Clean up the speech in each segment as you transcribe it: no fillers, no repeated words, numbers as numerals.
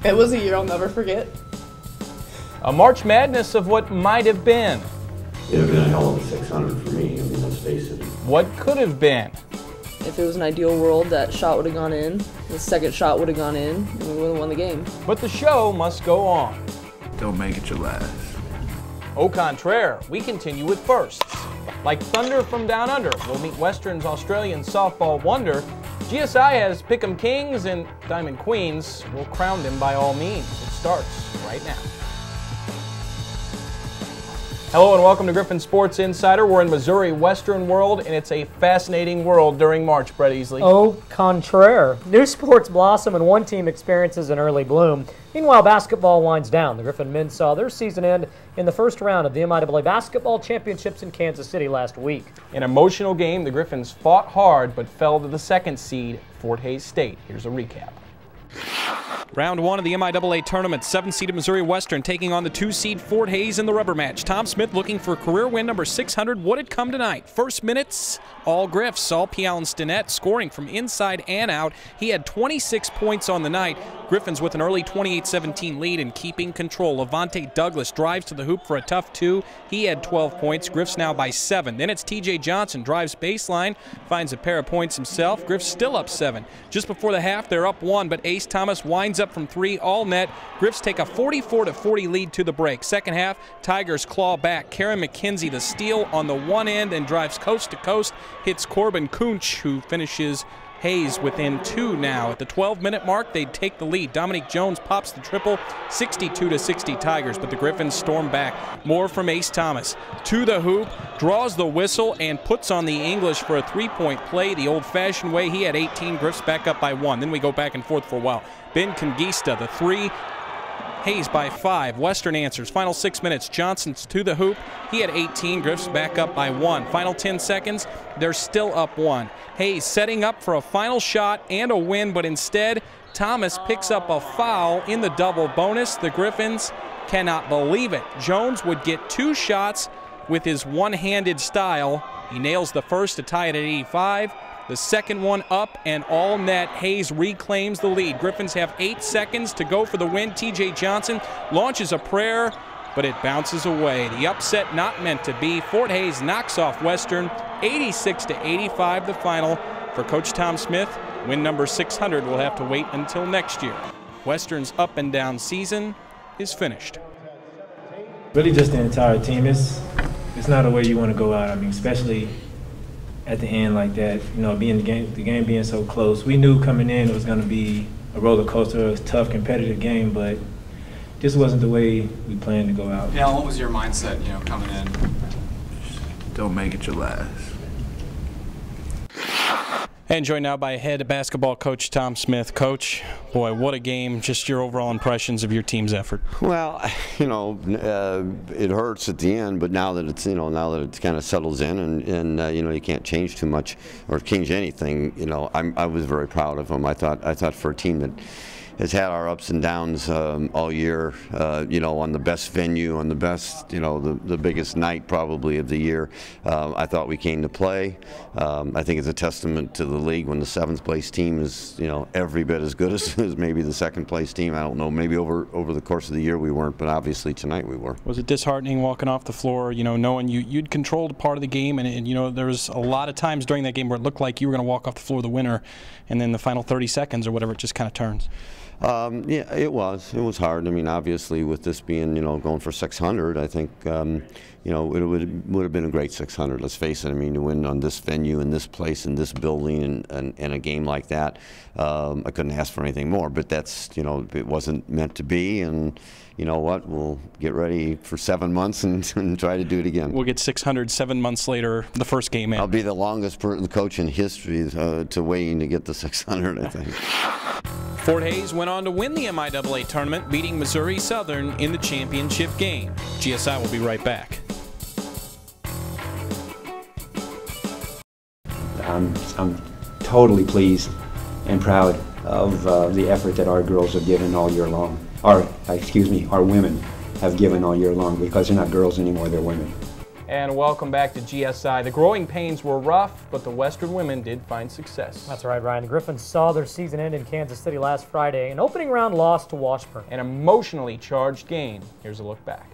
It was a year I'll never forget. A March Madness of what might have been. It would have been a hell of a 600 for me, I mean, let's face it. What could have been. If it was an ideal world, that shot would have gone in, the second shot would have gone in, and we would have won the game. But the show must go on. Don't make it your last. Au contraire, we continue with firsts. Like thunder from down under, we'll meet Western's Australian softball wonder. GSI has Pick'em Kings and Diamond Queens. We'll crown them by all means. It starts right now. Hello and welcome to Griffon Sports Insider. We're in Missouri Western World, and it's a fascinating world during March, Brett Easley. Au contraire. New sports blossom and one team experiences an early bloom. Meanwhile, basketball winds down. The Griffon men saw their season end in the first round of the MIAA Basketball Championships in Kansas City last week. An emotional game, the Griffons fought hard but fell to the second seed, Fort Hays State. Here's a recap. Round one of the MIAA tournament, 7-seeded Missouri Western taking on the 2-seed Fort Hays in the rubber match. Tom Smith looking for career win number 600. Would it come tonight? First minutes, all Griffs, all P. Allen Stinnett scoring from inside and out. He had 26 points on the night. Griffons with an early 28-17 lead and keeping control. Levante Douglas drives to the hoop for a tough two. He had 12 points. Griffs now by 7. Then it's T.J. Johnson, drives baseline, finds a pair of points himself. Griffs still up 7. Just before the half, they're up 1, but Ace Thomas winds up from 3, all net. Griffs take a 44-40 lead to the break. Second half, Tigers claw back. Karen McKenzie, the steal on the one end and drives coast to coast, hits Corbin Kunch, who finishes Hayes within 2 now. At the 12-minute mark, they take the lead. Dominique Jones pops the triple, 62-60 Tigers, but the Griffons storm back. More from Ace Thomas. To the hoop, draws the whistle, and puts on the English for a three-point play the old-fashioned way. He had 18, Griffs back up by 1. Then we go back and forth for a while. Ben Kangista, the 3. Hayes by 5. Western answers. Final 6 minutes. Johnson's to the hoop. He had 18. Griffs back up by 1. Final 10 seconds. They're still up 1. Hayes setting up for a final shot and a win, but instead Thomas picks up a foul in the double bonus. The Griffons cannot believe it. Jones would get 2 shots with his one-handed style. He nails the first to tie it at 85. The second one up and all net. Hayes reclaims the lead. Griffons have 8 seconds to go for the win. T.J. Johnson launches a prayer, but it bounces away. The upset not meant to be. Fort Hays knocks off Western, 86-85 the final. For Coach Tom Smith, win number 600 will have to wait until next year. Western's up and down season is finished. Really just the entire team. It's not a way you want to go out. I mean, especially at the end like that, you know, being the game being so close. We knew coming in it was going to be a roller coaster, a tough, competitive game, but just wasn't the way we planned to go out. Yeah, what was your mindset, you know, coming in? Don't make it your last. And joined now by head basketball coach Tom Smith. Coach, boy, what a game. Just your overall impressions of your team's effort. Well, you know, it hurts at the end, but now that it's, you know, now that it kind of settles in and you know, you can't change too much or change anything, you know, I was very proud of them. I thought for a team that has had our ups and downs all year, you know, on the best venue, on the best, you know, the biggest night probably of the year. I thought we came to play. I think it's a testament to the league when the 7th place team is, you know, every bit as good as maybe the 2nd place team. I don't know, maybe over the course of the year we weren't, but obviously tonight we were. Was it disheartening walking off the floor, you know, knowing you'd controlled part of the game, and you know, there was a lot of times during that game where it looked like you were going to walk off the floor the winner, and then the final 30 seconds or whatever, it just kind of turns. Yeah, it was hard. I mean, obviously, with this being, you know, going for 600, I think, you know, it would have been a great 600. Let's face it. I mean, to win on this venue, in this place, in this building, and a game like that, I couldn't ask for anything more. But that's, you know, it wasn't meant to be, and you know what? We'll get ready for 7 months and try to do it again. We'll get 600 7 months later, the first game in. I'll be the longest coach in history to waiting to get the 600, I think. Fort Hays went on to win the MIAA tournament, beating Missouri Southern in the championship game. GSI will be right back. I'm totally pleased and proud of the effort that our girls have given all year long. Our women have given all year long, because they're not girls anymore, they're women. And welcome back to GSI. The growing pains were rough, but the Western women did find success. That's right, Ryan. The Griffins saw their season end in Kansas City last Friday, an opening round loss to Washburn. An emotionally charged game. Here's a look back.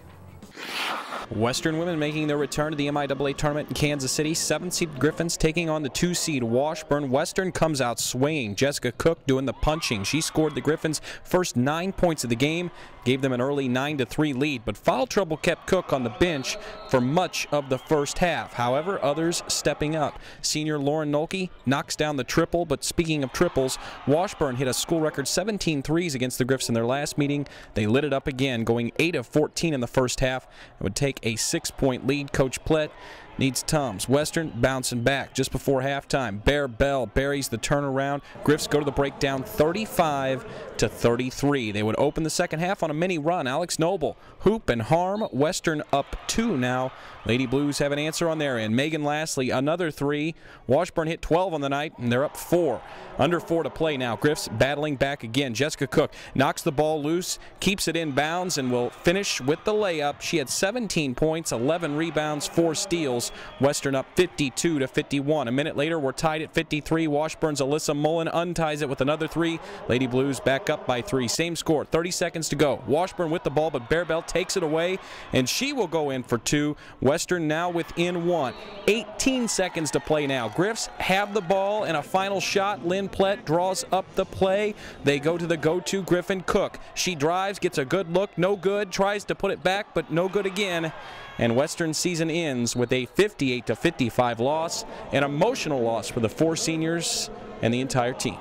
Western women making their return to the MIAA tournament in Kansas City. 7th-seed Griffins taking on the 2-seed Washburn. Western comes out swinging. Jessica Cook doing the punching. She scored the Griffins' first 9 points of the game, gave them an early 9-3 lead, but foul trouble kept Cook on the bench for much of the first half. However, others stepping up. Senior Lauren Nolke knocks down the triple, but speaking of triples, Washburn hit a school record 17 threes against the Griffs in their last meeting. They lit it up again, going 8 of 14 in the first half. It would take a 6-point lead. Coach Plett needs Tums. Western bouncing back just before halftime. Bear Bell buries the turnaround. Griffs go to the breakdown 35-33. They would open the second half on a mini run. Alex Noble, hoop and harm. Western up 2 now. Lady Blues have an answer on their end. Megan Lastly, another 3. Washburn hit 12 on the night, and they're up 4. Under 4 to play now. Griffs battling back again. Jessica Cook knocks the ball loose, keeps it in bounds, and will finish with the layup. She had 17 points, 11 rebounds, 4 steals. Western up 52-51. A minute later, we're tied at 53. Washburn's Alyssa Mullen unties it with another 3. Lady Blues back up by 3. Same score, 30 seconds to go. Washburn with the ball, but Bear Bell takes it away, and she will go in for 2. Western now within 1. 18 seconds to play now. Griffs have the ball and a final shot. Lynn Plett draws up the play. They go to the go-to Griffin Cook. She drives, gets a good look, no good, tries to put it back, but no good again. And Western's season ends with a 58-55 loss, an emotional loss for the 4 seniors and the entire team.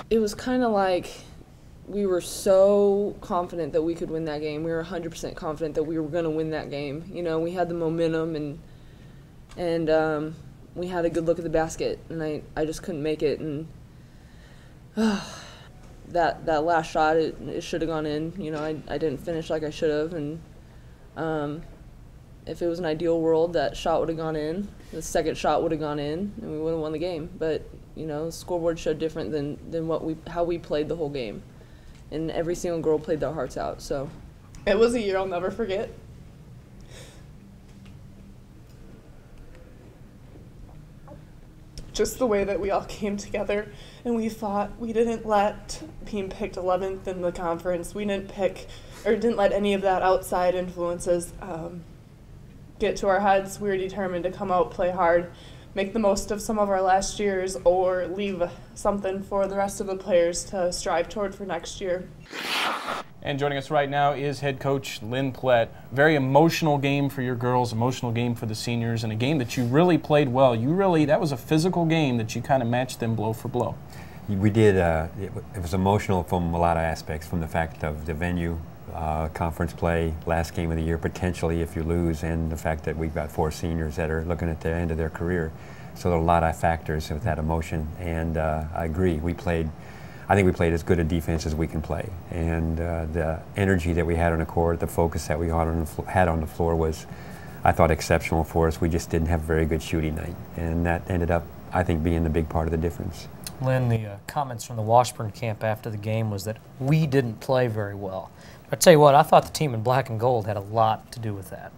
It was kind of like we were so confident that we could win that game. We were 100% confident that we were going to win that game. You know, we had the momentum and we had a good look at the basket, and I just couldn't make it. And that last shot, it should have gone in. You know, I didn't finish like I should have, and if it was an ideal world, that shot would have gone in. The second shot would have gone in, and we would have won the game. But you know, the scoreboard showed different than how we played the whole game, and every single girl played their hearts out. So it was a year I'll never forget. Just the way that we all came together and we fought. We didn't let being picked 11th in the conference. We didn't let any of that outside influences get to our heads. We were determined to come out, play hard, make the most of some of our last years, or leave something for the rest of the players to strive toward for next year. And joining us right now is head coach Lynn Plett. Very emotional game for your girls, emotional game for the seniors, and a game that you really played well. That was a physical game that you kind of matched them blow for blow. We did. It was emotional from a lot of aspects, from the fact of the venue, conference play, last game of the year potentially if you lose, and the fact that we've got 4 seniors that are looking at the end of their career. So there are a lot of factors with that emotion, and I agree. I think we played as good a defense as we can play, and the energy that we had on the court, the focus that we had on the floor was, I thought, exceptional for us. We just didn't have a very good shooting night, and that ended up, I think, being the big part of the difference. Lynn, the comments from the Washburn camp after the game was that we didn't play very well. I tell you what, I thought the team in black and gold had a lot to do with that.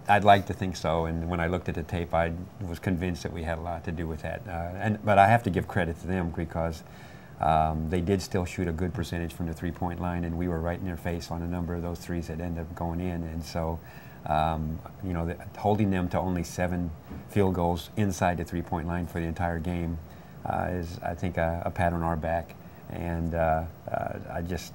I'd like to think so, and when I looked at the tape, I was convinced that we had a lot to do with that. But I have to give credit to them because they did still shoot a good percentage from the three-point line, and we were right in their face on a number of those threes that ended up going in. And so, you know, holding them to only 7 field goals inside the three-point line for the entire game is, I think, a pat on our back. And just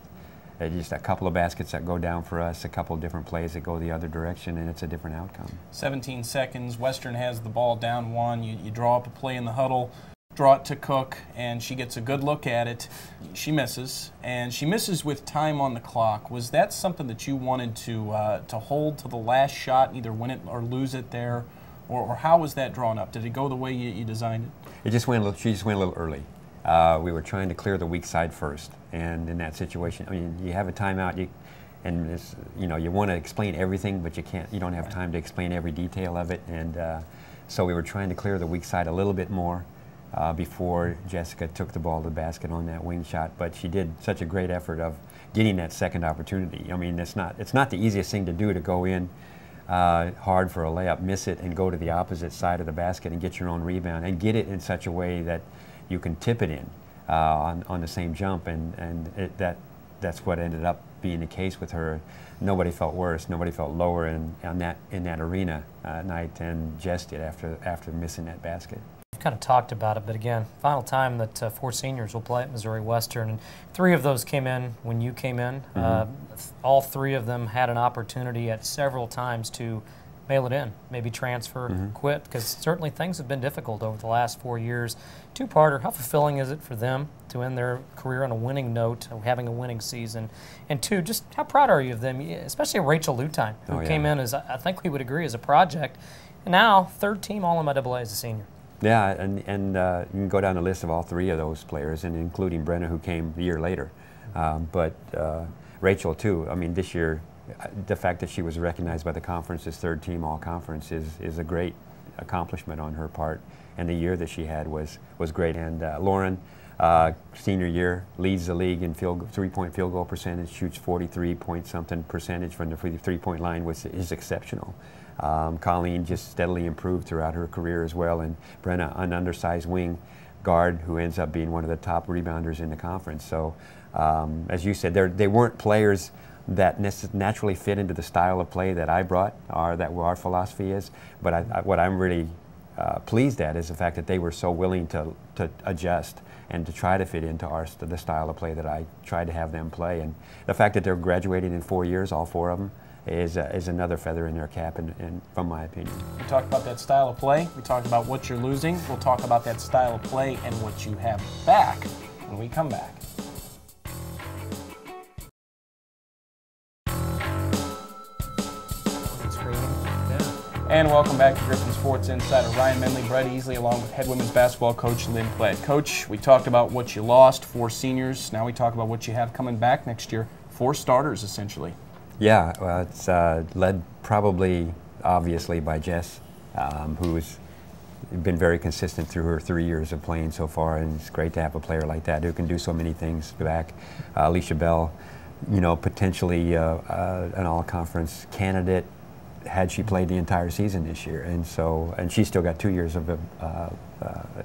a couple of baskets that go down for us, a couple of different plays that go the other direction, and it's a different outcome. 17 seconds. Western has the ball down 1. You draw up a play in the huddle, draw it to Cook, and she gets a good look at it. She misses, and she misses with time on the clock. Was that something that you wanted to hold to the last shot, either win it or lose it there, or how was that drawn up? Did it go the way you designed it? She just went a little early. We were trying to clear the weak side first, and in that situation, I mean, you have a timeout, and it's, you know, you want to explain everything, but you can't. You don't have time to explain every detail of it, and so we were trying to clear the weak side a little bit more before Jessica took the ball to the basket on that wing shot. But she did such a great effort of getting that second opportunity. I mean, it's not the easiest thing to do, to go in hard for a layup, miss it, and go to the opposite side of the basket and get your own rebound and get it in such a way that you can tip it in on the same jump, and that's what ended up being the case with her. Nobody felt worse, nobody felt lower in that arena night than Jess did after missing that basket. We've kind of talked about it, but again, final time that 4 seniors will play at Missouri Western, and 3 of those came in when you came in. All 3 of them had an opportunity at several times to mail it in, maybe transfer, quit, because certainly things have been difficult over the last 4 years. Two-parter, how fulfilling is it for them to end their career on a winning note, having a winning season? And 2, just how proud are you of them, especially Rachel Lutine, who came in as, I think we would agree, as a project, and now 3rd team All-MIAA as a senior. Yeah, and you can go down the list of all 3 of those players, and including Brenna, who came a year later. But Rachel, too, I mean, this year, the fact that she was recognized by the conference as 3rd team all-conference is a great accomplishment on her part, and the year that she had was great. And Lauren, senior year, leads the league in 3-point field goal percentage, shoots 43-point-something percentage from the 3-point line, which is exceptional. Colleen just steadily improved throughout her career as well, and Brenna, an undersized wing guard who ends up being one of the top rebounders in the conference. So, as you said, they weren't players that naturally fit into the style of play that I brought, or that our philosophy is. But what I'm really pleased at is the fact that they were so willing to adjust and to try to fit into the style of play that I tried to have them play. And the fact that they're graduating in 4 years, all 4 of them, is another feather in their cap, from my opinion. We talked about that style of play. We talked about what you're losing. We'll talk about that style of play and what you have back when we come back. And welcome back to Griffin Sports Insider. Ryan Menley, Brett Easley, along with head women's basketball coach Lynn Plett. Coach, we talked about what you lost, 4 seniors. Now we talk about what you have coming back next year. 4 starters, essentially. Yeah, well, it's led probably, obviously, by Jess, who's been very consistent through her 3 years of playing so far, and it's great to have a player like that who can do so many things back. Alicia Bell, you know, potentially an all-conference candidate had she played the entire season this year, and she's still got 2 years of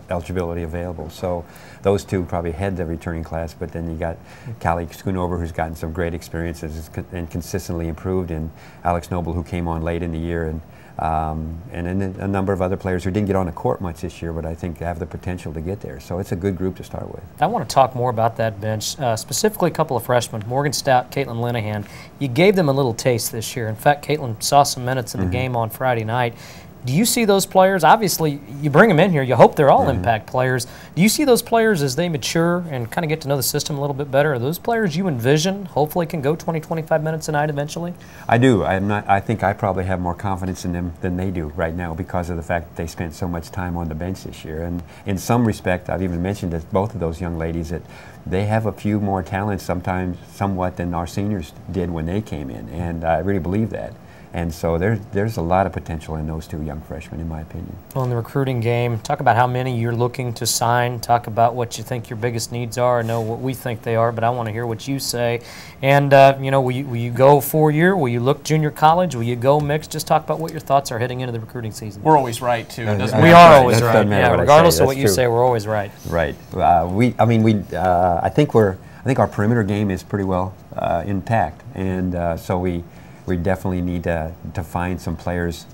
eligibility available. So those 2 probably head the returning class, but then you got Callie Schoonover, who's gotten some great experiences and consistently improved, and Alex Noble, who came on late in the year, and then a number of other players who didn't get on the court much this year, but I think have the potential to get there. So it's a good group to start with. I want to talk more about that bench, specifically a couple of freshmen, Morgan Stout, Caitlin Linehan. You gave them a little taste this year. In fact, Caitlin saw some minutes in the game on Friday night. Do you see those players? Obviously, you bring them in here, you hope they're all impact players. Do you see those players as they mature and kind of get to know the system a little bit better? Are those players you envision hopefully can go 20, 25 minutes a night eventually? I do. I think I probably have more confidence in them than they do right now because of the fact that they spent so much time on the bench this year. And in some respect, I've even mentioned to both of those young ladies that they have a few more talents somewhat than our seniors did when they came in, and I really believe that. And so there's a lot of potential in those 2 young freshmen, in my opinion. Well, in the recruiting game, talk about how many you're looking to sign. Talk about what you think your biggest needs are. I know what we think they are, but I want to hear what you say. And, you know, will you go 4-year? Will you look junior college? Will you go mixed? Just talk about what your thoughts are heading into the recruiting season. We're always right, too. We are always right. Yeah, regardless of what you say, we're always right. Right. I think our perimeter game is pretty well intact, and so we definitely need to find some players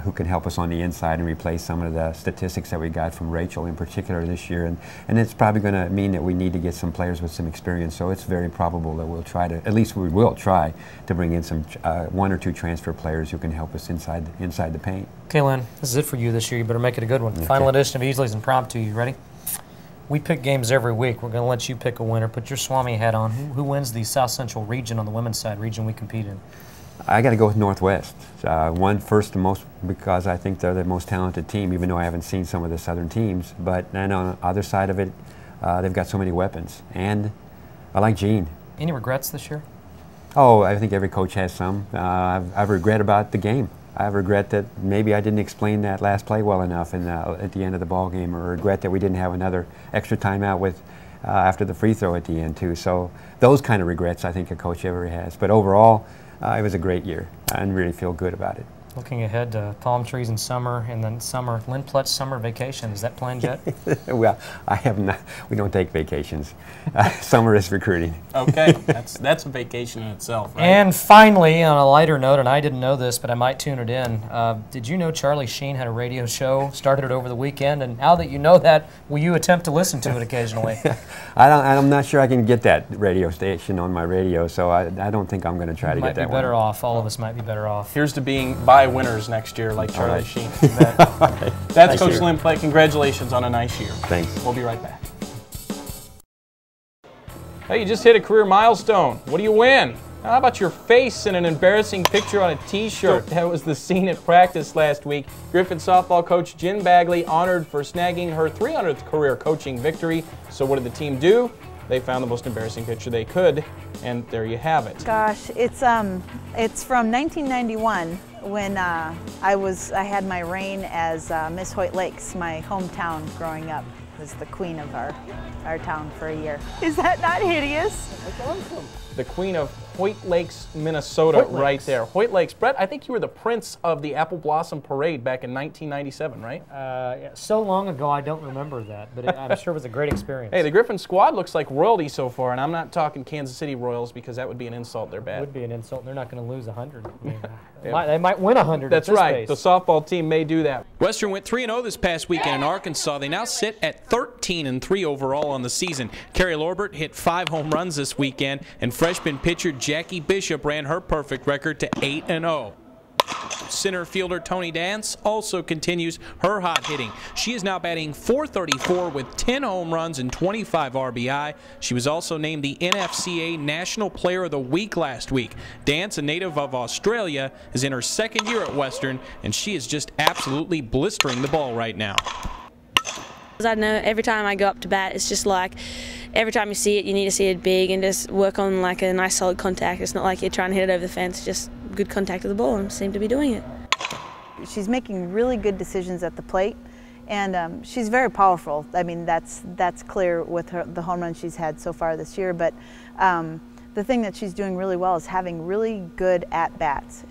who can help us on the inside and replace some of the statistics that we got from Rachel in particular this year. And it's probably going to mean that we need to get some players with some experience. So it's very probable that we'll try to, at least we will try to bring in some 1 or 2 transfer players who can help us inside the paint. Okay, Lynn, this is it for you this year. You better make it a good one. Okay. Final edition of Easley's Impromptu. You ready? We pick games every week. We're going to let you pick a winner. Put your Swami hat on. Who wins the South Central region on the women's side, region we compete in? I got to go with Northwest. First and most, because I think they're the most talented team, even though I haven't seen some of the Southern teams. But then on the other side of it, they've got so many weapons. And I like Jean. Any regrets this year? Oh, I think every coach has some. I've regret about the game. I regret that maybe I didn't explain that last play well enough at the end of the ball game, or regret that we didn't have another extra timeout with after the free throw at the end too. So those kind of regrets I think a coach ever has. But overall, it was a great year and really feel good about it. Looking ahead to palm trees in summer, and then summer, Lynn Plett's summer vacation. Is that planned yet? Well, I have not. We don't take vacations. Summer is recruiting. Okay, that's a vacation in itself, right? And finally, on a lighter note, and I didn't know this, but I might tune it in. Did you know Charlie Sheen had a radio show, started it over the weekend, and now that you know that, will you attempt to listen to it occasionally? I'm not sure I can get that radio station on my radio, so I don't think I'm going to try to get that one. Might be better off. All of us might be better off. Here's to being by winners next year, like Charlie Sheen. Right. That's Coach Lynn Plett. Congratulations on a nice year. Thanks. We'll be right back. Hey, you just hit a career milestone. What do you win? How about your face in an embarrassing picture on a T-shirt? That was the scene at practice last week. Griffin softball coach Jen Bagley honored for snagging her 300th career coaching victory. So what did the team do? They found the most embarrassing picture they could, and there you have it. Gosh, it's from 1991 when I had my reign as Miss Hoyt Lakes, my hometown growing up. Was the queen of our town for a year. Is that not hideous? That's awesome. The queen of Hoyt Lakes, Minnesota, right there. Hoyt Lakes. Brett, I think you were the prince of the Apple Blossom Parade back in 1997, right? Yeah, so long ago I don't remember that, but I'm sure it was a great experience. Hey, the Griffin squad looks like royalty so far, and I'm not talking Kansas City Royals because that would be an insult. They're bad. It would be an insult. They're not going to lose 100. I mean, they might win 100. That's at this right. pace. The softball team may do that. Western went 3-0 this past weekend in Arkansas. They now sit at 13-3 overall on the season. Carrie Lorbert hit 5 home runs this weekend, and freshman pitcher Jackie Bishop ran her perfect record to 8-0. Center fielder Tony Dance also continues her hot hitting. She is now batting .434 with 10 home runs and 25 RBI. She was also named the NFCA National Player of the Week last week. Dance, a native of Australia, is in her second year at Western, and she is just absolutely blistering the ball right now. I know every time I go up to bat, it's just like every time you see it, you need to see it big and just work on like a nice solid contact. It's not like you're trying to hit it over the fence, just good contact with the ball, and seem to be doing it. She's making really good decisions at the plate, and she's very powerful. I mean, that's clear with the home runs she's had so far this year, but the thing that she's doing really well is having really good at-bats.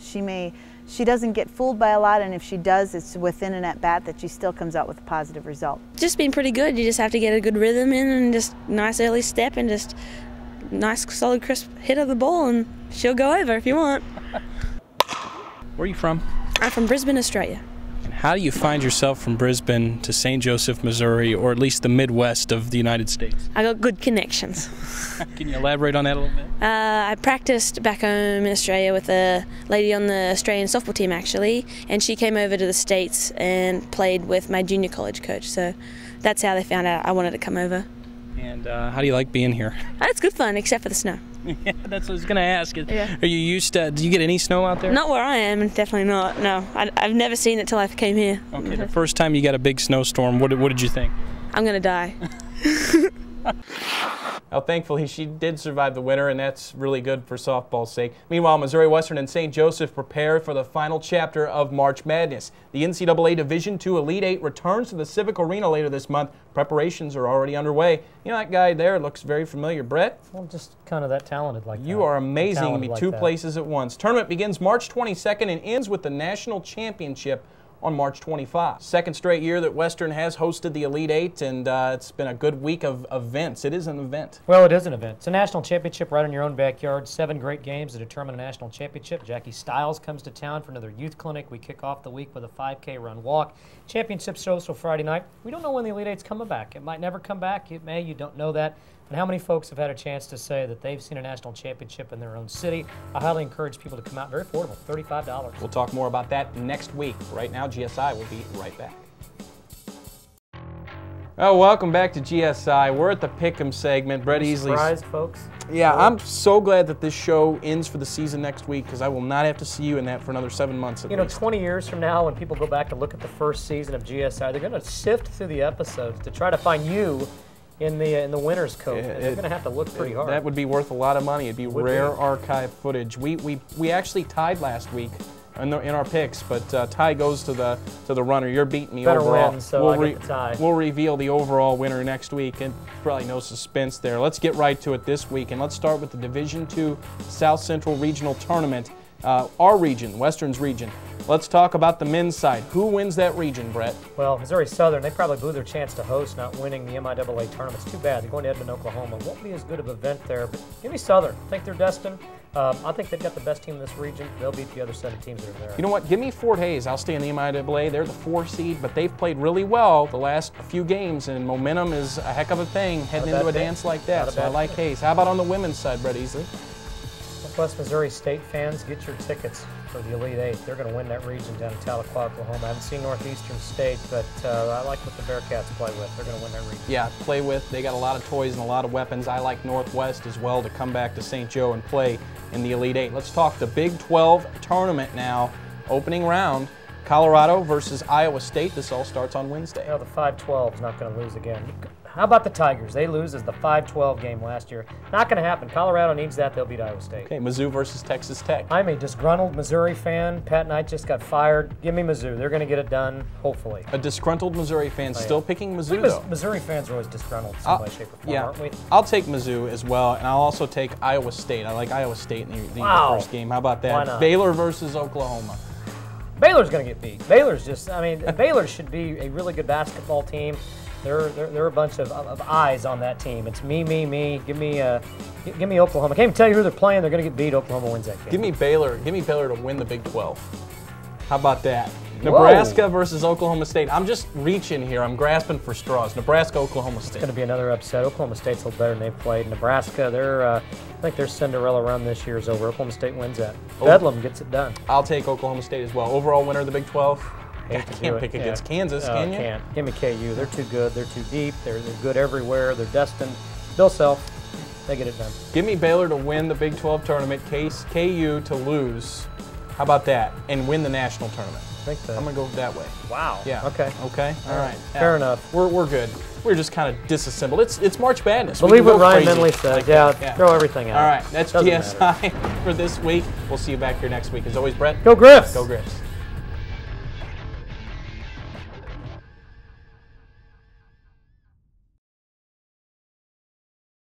She doesn't get fooled by a lot, and if she does, it's within an at-bat that she still comes out with a positive result. Just been pretty good. You just have to get a good rhythm in and just nice early step and just nice solid crisp hit of the ball, and she'll go over if you want. Where are you from? I'm from Brisbane, Australia. And how do you find yourself from Brisbane to St. Joseph, Missouri, or at least the Midwest of the United States? I got good connections. Can you elaborate on that a little bit? I practiced back home in Australia with a lady on the Australian softball team, actually, and she came over to the States and played with my junior college coach, so that's how they found out I wanted to come over. And how do you like being here? It's good fun, except for the snow. Yeah, that's what I was going to ask. Yeah. Are you used to, do you get any snow out there? Not where I am, definitely not, no. I've never seen it till I came here. Okay, the first time you got a big snowstorm, what did you think? I'm going to die. Well, thankfully, she did survive the winter, and that's really good for softball's sake. Meanwhile, Missouri Western and St. Joseph prepare for the final chapter of March Madness. The NCAA Division II Elite Eight returns to the Civic Arena later this month. Preparations are already underway. You know, that guy there looks very familiar. Brett? Well, just kind of that talented like that. You are amazing to be like two that. places at once. Tournament begins March 22nd and ends with the National Championship on March 25. Second straight year that Western has hosted the Elite Eight, and it's been a good week of events. It is an event. Well, it is an event. It's a national championship right in your own backyard. 7 great games to determine a national championship. Jackie Stiles comes to town for another youth clinic. We kick off the week with a 5K run walk. Championship shows till Friday night. We don't know when the Elite Eight's coming back. It might never come back. It may. You don't know that. And how many folks have had a chance to say that they've seen a national championship in their own city? I highly encourage people to come out. Very affordable, $35. We'll talk more about that next week. Right now, GSI will be right back. Oh, welcome back to GSI. We're at the Pick'em segment. Brett Easley. Surprised, folks? Yeah, I'm so glad that this show ends for the season next week, because I will not have to see you in that for another 7 months at least. 20 years from now, when people go back to look at the first season of GSI, they're going to sift through the episodes to try to find you in the winner's coat. They're going to have to look pretty hard. That would be worth a lot of money. It'd be rare archive footage. We actually tied last week in our picks, but tie goes to the runner. You're beating me Better overall. win, so I get the tie. We'll reveal the overall winner next week, and probably no suspense there. Let's get right to it this week, and let's start with the Division II South Central Regional Tournament. Our region, Western's region, Let's talk about the men's side. Who wins that region, Brett? Well, Missouri Southern, they probably blew their chance to host, not winning the MIAA tournament. It's too bad. They're going to Edmond, Oklahoma. Won't be as good of an event there, but give me Southern. I think they're destined. I think they've got the best team in this region. They'll beat the other 7 teams that are there. You know what? Give me Fort Hays. I'll stay in the MIAA. They're the 4 seed, but they've played really well the last few games, and momentum is a heck of a thing heading into a dance like that. So I like Hays. How about on the women's side, Brett Easley? Northwest Missouri State fans, get your tickets for the Elite Eight. They're going to win that region down in Tahlequah, Oklahoma. I haven't seen Northeastern State, but I like what the Bearcats play with. They're going to win that region. Yeah, play with. They got a lot of toys and a lot of weapons. I like Northwest as well to come back to St. Joe and play in the Elite Eight. Let's talk the Big 12 tournament now. Opening round, Colorado versus Iowa State. This all starts on Wednesday. Now the 5-12 is not going to lose again. How about the Tigers? They lose as the 5-12 game last year. Not going to happen. Colorado needs that. They'll beat Iowa State. Okay, Mizzou versus Texas Tech. I'm a disgruntled Missouri fan. Pat Knight just got fired. Give me Mizzou. They're going to get it done, hopefully. A disgruntled Missouri fan still picking Mizzou, though. Missouri fans are always disgruntled in some way, shape, or form, aren't we? I'll take Mizzou as well, and I'll also take Iowa State. I like Iowa State in the first game. How about that? Why not? Baylor versus Oklahoma. Baylor's going to get beat. Baylor's just, I mean, Baylor should be a really good basketball team. They're a bunch of eyes on that team. It's me. Give me Oklahoma. I can't even tell you who they're playing. They're going to get beat. Oklahoma wins that game. Give me Baylor to win the Big 12. How about that? Nebraska versus Oklahoma State. I'm just reaching here. I'm grasping for straws. Nebraska, Oklahoma State. It's going to be another upset. Oklahoma State's a little better than they've played. Nebraska, I think their Cinderella run this year is over. Oklahoma State wins that. Bedlam gets it done. I'll take Oklahoma State as well. Overall winner of the Big 12. I can't pick against Kansas, can you? Can't. Give me KU. They're too good. They're too deep. They're good everywhere. They're destined. Bill Self, they get it done. Give me Baylor to win the Big 12 tournament. KU to lose. How about that? And win the national tournament. I think I'm going to go that way. Wow. Yeah. Okay. Okay. All right. Fair enough. We're good. We're just kind of disassembled. It's March Madness. Believe what Ryan Menley said. Like throw everything out. All right. That's GSI for this week. We'll see you back here next week. As always, Brett. Go Griffs. Go Griffs.